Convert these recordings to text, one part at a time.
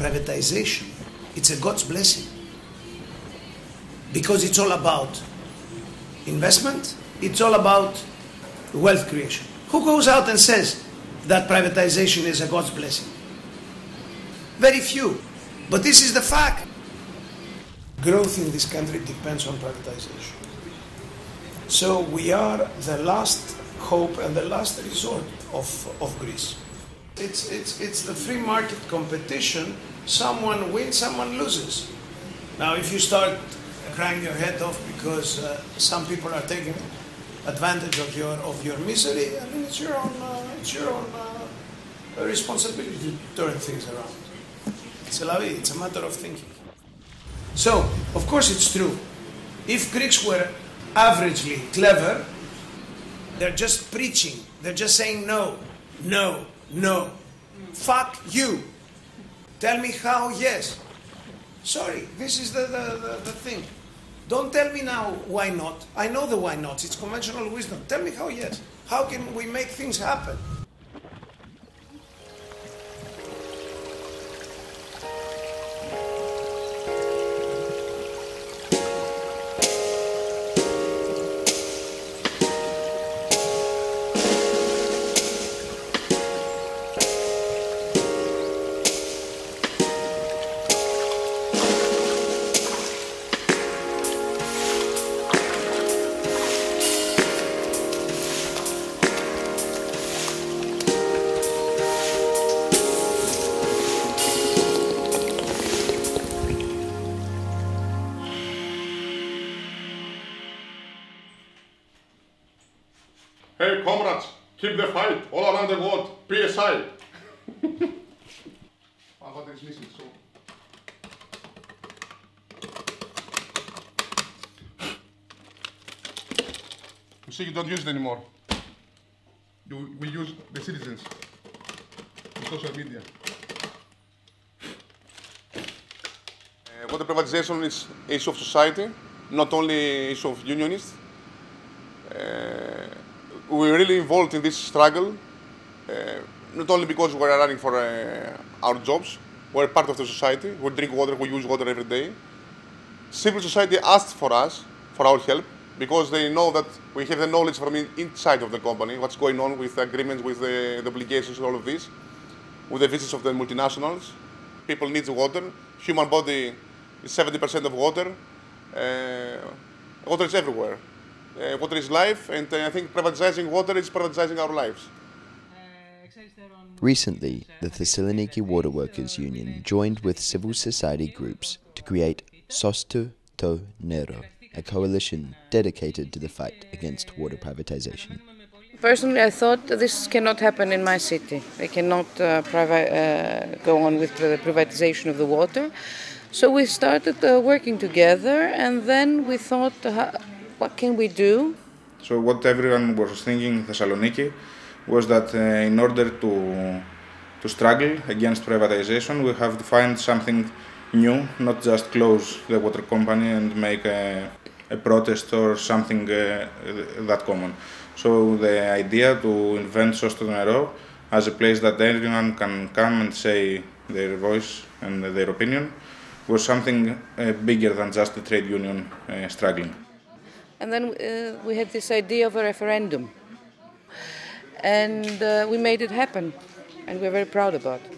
privatization, it's a God's blessing. Because it's all about investment, it's all about wealth creation. Who goes out and says that privatization is a God's blessing? Very few. But this is the fact. Growth in this country depends on privatization. So we are the last hope and the last resort of Greece. It's the free market competition. Someone wins, someone loses. Now, if you start crying your head off because some people are taking advantage of your misery, I mean, it's your own responsibility to turn things around. It's a matter of thinking. So, of course, it's true. If Greeks were averagely clever, they're just preaching. They're just saying no, no, no. Fuck you. Tell me how, yes. Sorry, this is the thing. Don't tell me now why not. I know the why nots. It's conventional wisdom. Tell me how, yes. How can we make things happen? Hey comrades, keep the fight all around the world, PSI. What is missing, so. You see, you don't use it anymore. We use the citizens, the social media. Water privatization is an issue of society, not only an issue of unionists. We're really involved in this struggle, not only because we're running for our jobs, we're part of the society, we drink water, we use water every day. Civil society asked for us, for our help, because they know that we have the knowledge from inside of the company, what's going on with the agreements, with the obligations, all of this, with the visits of the multinationals. People need water, human body is 70% of water, water is everywhere. Water is life, and I think privatizing water is privatizing our lives. Recently, the Thessaloniki Water Workers Union joined with civil society groups to create Sosto to Nero, a coalition dedicated to the fight against water privatization. Personally, I thought this cannot happen in my city. They cannot go on with the privatization of the water. So we started working together, and then we thought, what can we do? So what everyone was thinking in Thessaloniki was that in order to struggle against privatization, we have to find something new, not just close the water company and make a protest or something that common. So the idea to invent Sosto Nero as a place that everyone can come and say their voice and their opinion was something bigger than just the trade union struggling. And then we had this idea of a referendum. And we made it happen. And we're very proud about it.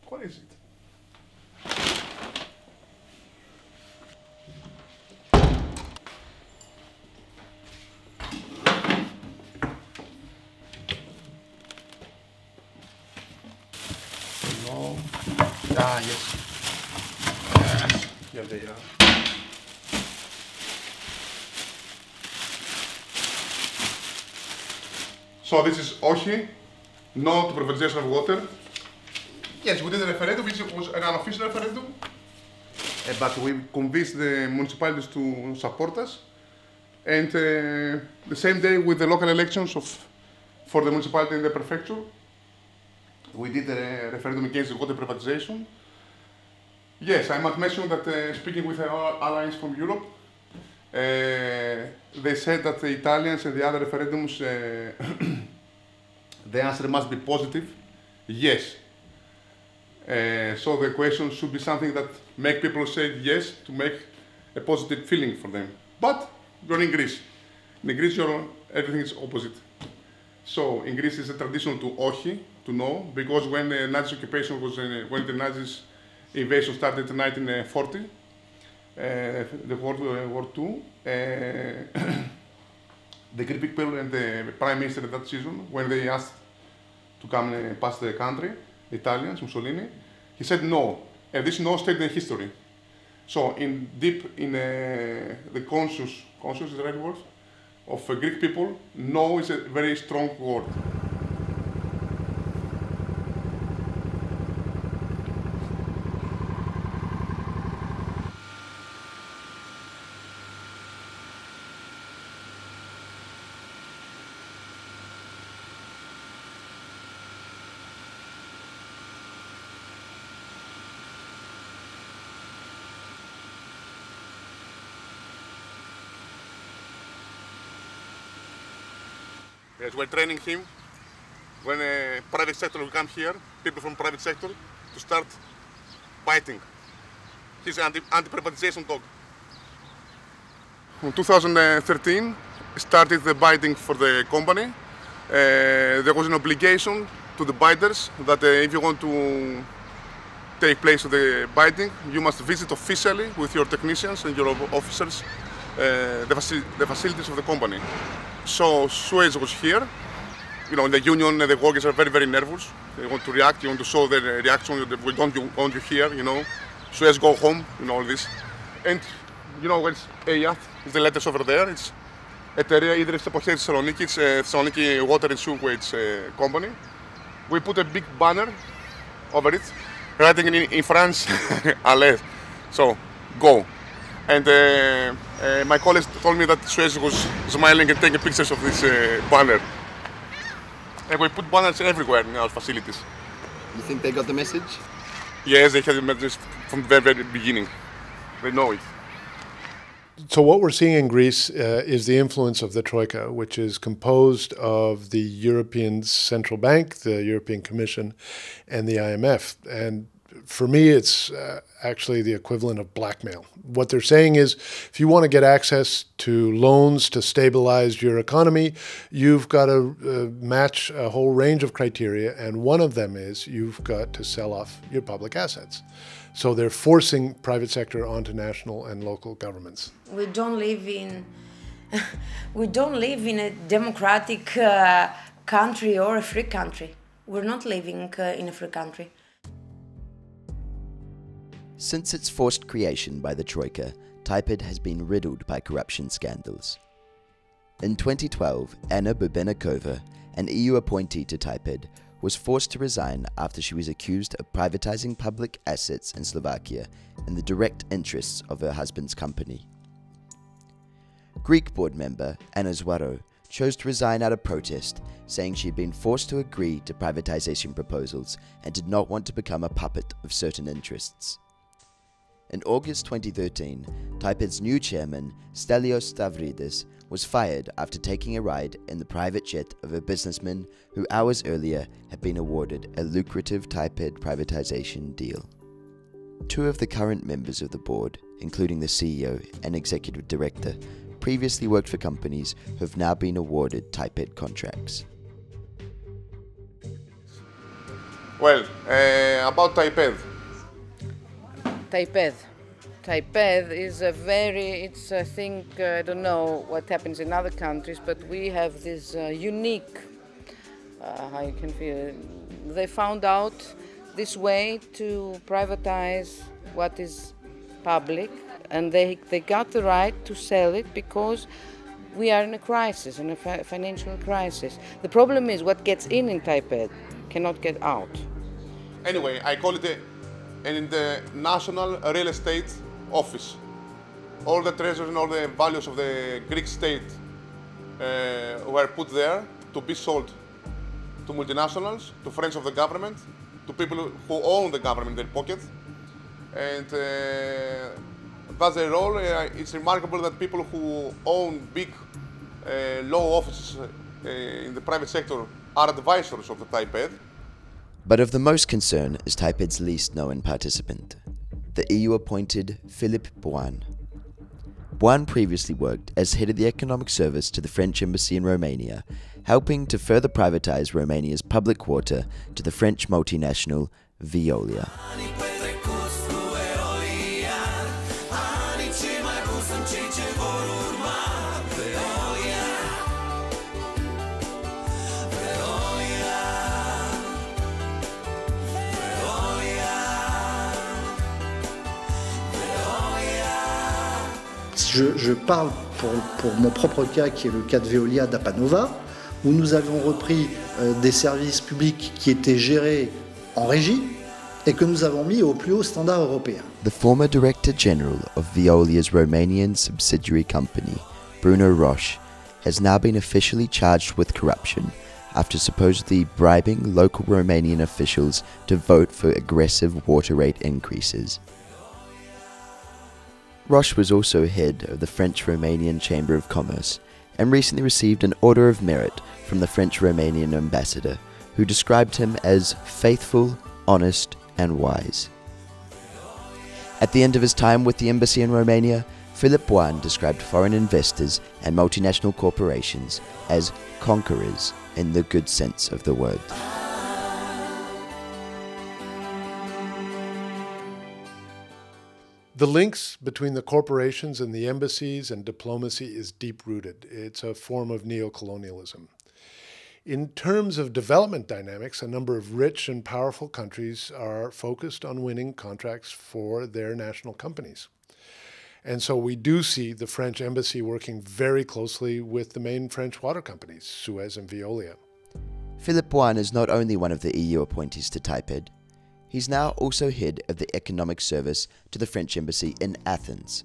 What is it? No. Ah, yes. Yes. Here they are. So this is όχι, no to privatization of water. Yes, we did a referendum, which was an unofficial referendum, but we convinced the municipalities to support us. And the same day with the local elections of for the municipality and the prefecture. We did a referendum against the water privatization. Yes, I must mention that speaking with our allies from Europe, they said that the Italians and the other referendums, the answer must be positive, yes. So the question should be something that make people say yes to make a positive feeling for them. But you're in Greece. In Greece, everything is opposite. So in Greece, it's a tradition to όχι, to no, because when the Nazi occupation was, when the Nazis invasion started in 1940, the World War II, the Greek people and the Prime Minister at that season, when they asked to come and pass the country, the Italians, Mussolini, he said no, and this no stayed in history. So deep in the conscious is the right word, of Greek people, no is a very strong word. Yes, we're training him when private sector will come here, people from private sector, to start biting. He's an anti-privatization dog. In 2013, started the biting for the company. There was an obligation to the biters that if you want to take place of the biting, you must visit officially with your technicians and your officers the facilities of the company. So Suez was here. You know, the union and the workers are very, very nervous. They want to react, they want to show their reaction, we don't want you here, you know. Suez, go home, you know, all this. And, you know, it's EIAT, it's the letters over there. It's εταιρεία ίδρυση από χέρι Θεσσαλονίκη, it's Thessaloniki Water and Sewage Company. We put a big banner over it, writing in France, allez. So, go. And my colleagues told me that Suez was smiling and taking pictures of this banner. And we put banners everywhere in our facilities. You think they got the message? Yes, they had the message from the very, very beginning. They know it. So what we're seeing in Greece is the influence of the Troika, which is composed of the European Central Bank, the European Commission, and the IMF. And for me, it's actually the equivalent of blackmail. What they're saying is, if you want to get access to loans to stabilize your economy, you've got to match a whole range of criteria, and one of them is you've got to sell off your public assets. So they're forcing private sector onto national and local governments. We don't live in a democratic country or a free country. We're not living in a free country. Since its forced creation by the Troika, TAIPED has been riddled by corruption scandals. In 2012, Anna Bubenakova, an EU appointee to TAIPED, was forced to resign after she was accused of privatizing public assets in Slovakia in the direct interests of her husband's company. Greek board member Anna Zwaro chose to resign out of protest, saying she had been forced to agree to privatization proposals and did not want to become a puppet of certain interests. In August 2013, TAIPED's new chairman, Stelios Stavridis, was fired after taking a ride in the private jet of a businessman who hours earlier had been awarded a lucrative TAIPED privatization deal. Two of the current members of the board, including the CEO and executive director, previously worked for companies who have now been awarded TAIPED contracts. Well, about TAIPED. TAIPED is it's I think, I don't know what happens in other countries, but we have this unique, how you can feel, they found out this way to privatize what is public, and they got the right to sell it because we are in a crisis, in a financial crisis. The problem is what gets in TAIPED cannot get out. Anyway, I call it in the National Real Estate Office. All the treasures and all the values of the Greek state were put there to be sold to multinationals, to friends of the government, to people who own the government in their pocket. And that's their role. It's remarkable that people who own big law offices in the private sector are advisors of the Type-Ed. But of the most concern is Type-Ed's least known participant, the EU-appointed Philippe Boin. Boin previously worked as head of the economic service to the French embassy in Romania, helping to further privatize Romania's public water to the French multinational Veolia. Je parle pour mon propre cas, qui est le cas de Veolia d'Apanova, où nous avons repris des services publics qui étaient gérés en régie et que nous avons mis au plus haut standard européen. The former Director General of Veolia's Romanian subsidiary company, Bruno Roche, has now been officially charged with corruption after supposedly bribing local Romanian officials to vote for aggressive water rate increases. Roche was also head of the French-Romanian Chamber of Commerce and recently received an Order of Merit from the French-Romanian ambassador, who described him as faithful, honest, and wise. At the end of his time with the embassy in Romania, Philippe Boin described foreign investors and multinational corporations as conquerors in the good sense of the word. The links between the corporations and the embassies and diplomacy is deep-rooted. It's a form of neocolonialism. In terms of development dynamics, a number of rich and powerful countries are focused on winning contracts for their national companies. And so we do see the French embassy working very closely with the main French water companies, Suez and Veolia. Philippe Boin is not only one of the EU appointees to Type-Ed, he's now also head of the economic service to the French embassy in Athens.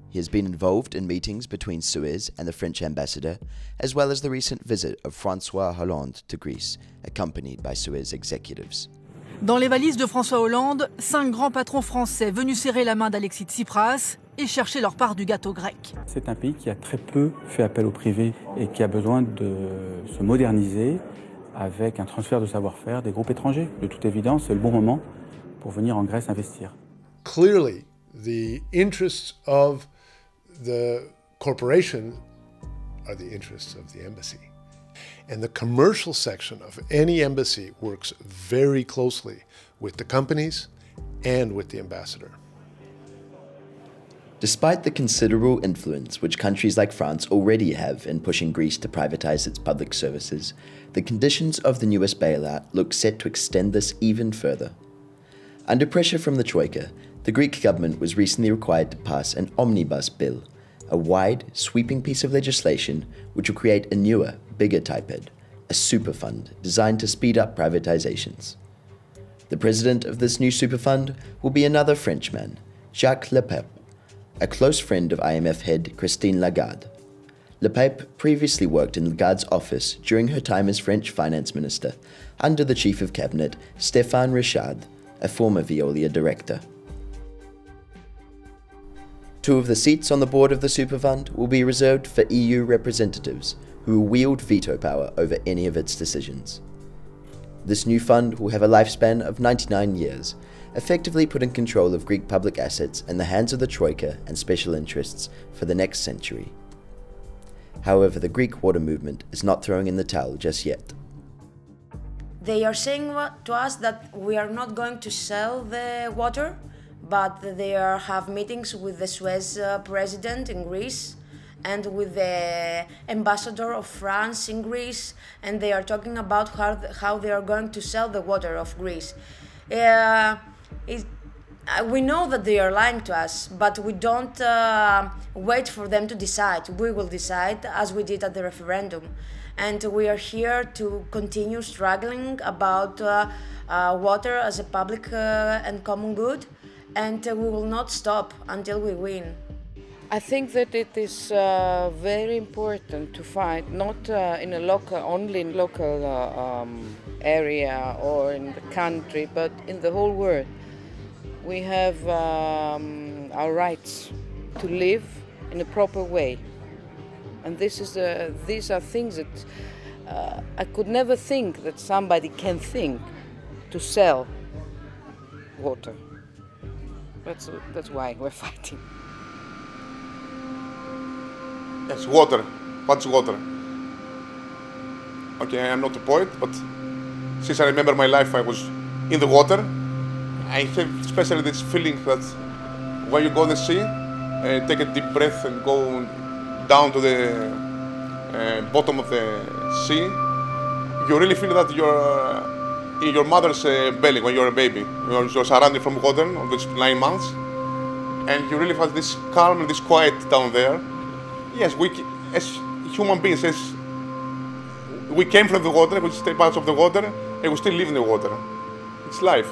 He has been involved in meetings between Suez and the French ambassador, as well as the recent visit of François Hollande to Greece, accompanied by Suez executives. Dans les valises de François Hollande, 5 grands patrons français venus serrer la main d'Alexis Tsipras et chercher leur part du gâteau grec. C'est un pays qui a très peu fait appel au privé et qui a besoin de se moderniser avec un transfert de savoir-faire des groupes étrangers. De toute évidence, c'est le bon moment pour venir en Grèce investir. Clearly, the interests of the corporation are the interests of the embassy. And the commercial section of any embassy works very closely with the companies and with the ambassador. Despite the considerable influence which countries like France already have in pushing Greece to privatize its public services, the conditions of the newest bailout look set to extend this even further. Under pressure from the Troika, the Greek government was recently required to pass an omnibus bill, a wide, sweeping piece of legislation which will create a newer, bigger Type-Ed, a super fund designed to speed up privatizations. The president of this new super fund will be another Frenchman, Jacques Lepep, a close friend of IMF head Christine Lagarde. Lepep previously worked in Lagarde's office during her time as French finance minister, under the chief of cabinet, Stéphane Richard, a former Veolia director. 2 of the seats on the board of the Superfund will be reserved for EU representatives, who will wield veto power over any of its decisions. This new fund will have a lifespan of 99 years, effectively putting control of Greek public assets in the hands of the Troika and special interests for the next century. However, the Greek water movement is not throwing in the towel just yet. They are saying to us that we are not going to sell the water, but they have meetings with the Suez president in Greece and with the ambassador of France in Greece, and they are talking about how they are going to sell the water of Greece. We know that they are lying to us, but we don't wait for them to decide. We will decide as we did at the referendum. And we are here to continue struggling about water as a public and common good, and we will not stop until we win. I think that it is very important to fight not in a only in local area or in the country, but in the whole world. We have our rights to live in a proper way, and these are things that I could never think that somebody can think to sell water. That's why we're fighting. Yes, water. What's water? Okay, I am not a poet, but since I remember my life, I was in the water. I have especially this feeling that when you go to the sea, take a deep breath and go down to the bottom of the sea, you really feel that you're in your mother's belly when you're a baby. You're surrounded from water on these 9 months, and you really have this calm and this quiet down there. Yes, we, as human beings, we came from the water, we step out of the water, and we still live in the water. It's life.